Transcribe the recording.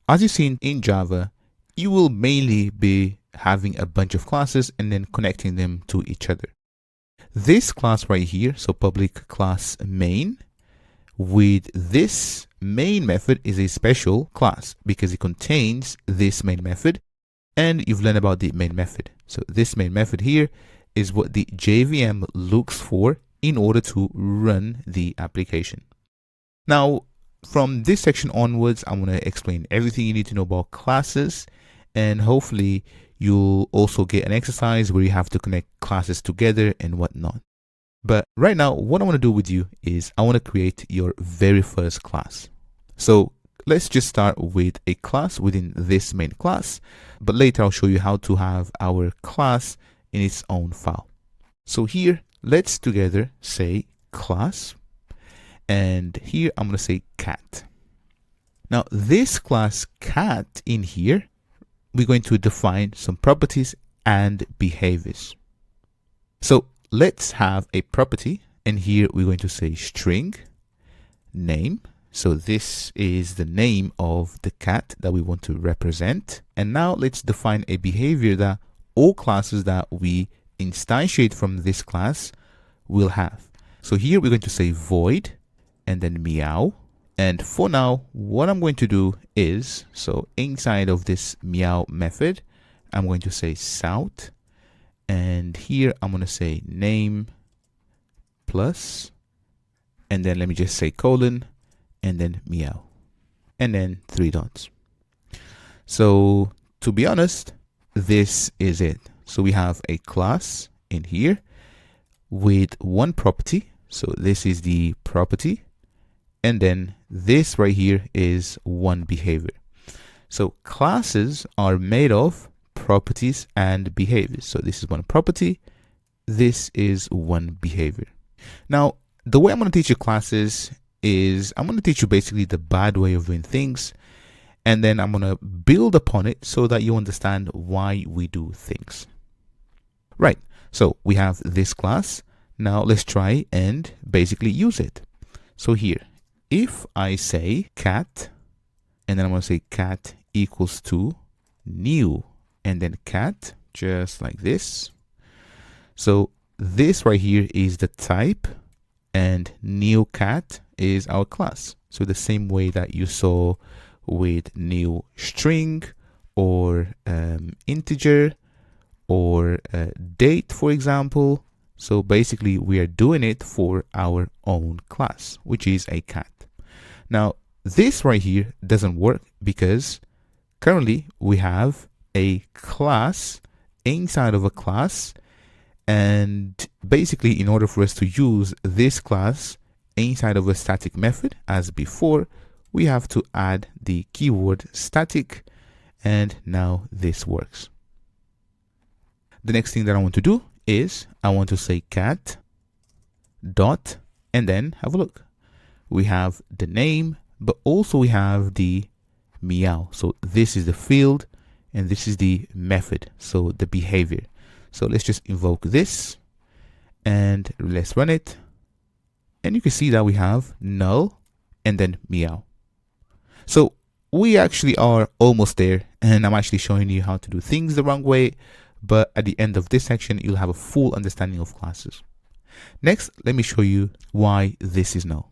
as you've seen in Java, you will mainly be having a bunch of classes and then connecting them to each other. This class right here, so public class main, with this main method is a special class because it contains this main method, and you've learned about the main method. So this main method here is what the JVM looks for in order to run the application. Now, from this section onwards, I'm going to explain everything you need to know about classes, and hopefully you'll also get an exercise where you have to connect classes together and whatnot. But right now, what I want to do with you is I want to create your very first class. So let's just start with a class within this main class, but later I'll show you how to have our class in its own file. So here, let's together say class, and here I'm going to say cat. Now this class cat in here, we're going to define some properties and behaviors. So let's have a property, and here we're going to say string name. So this is the name of the cat that we want to represent. And now let's define a behavior that all classes that we instantiate from this class will have. So here we're going to say void and then meow. And for now, what I'm going to do is, so inside of this meow method, I'm going to say south. And here I'm going to say name plus, and then let me just say colon, and then meow, and then 3 dots. So to be honest, this is it. So we have a class in here with one property. So this is the property. And then this right here is one behavior. So classes are made of properties and behaviors. So this is one property, this is one behavior. Now, the way I'm going to teach you classes is I'm going to teach you basically the bad way of doing things, and then I'm going to build upon it so that you understand why we do things. Right, so we have this class. Now let's try and basically use it. So here, if I say cat, and then I'm going to say cat equals to new, and then cat, just like this. So this right here is the type, and new cat is our class. So the same way that you saw with new string or integer or date, for example. So basically we are doing it for our own class, which is a cat. Now this right here doesn't work because currently we have a class inside of a class, and basically in order for us to use this class inside of a static method as before, we have to add the keyword static, and now this works. The next thing that I want to do is I want to say cat dot, and then have a look. We have the name, but also we have the meow. So this is the field and this is the method, so the behavior. So let's just invoke this and let's run it, and you can see that we have null and then meow. So we actually are almost there, and I'm actually showing you how to do things the wrong way, but at the end of this section you'll have a full understanding of classes. Next, let me show you why this is null.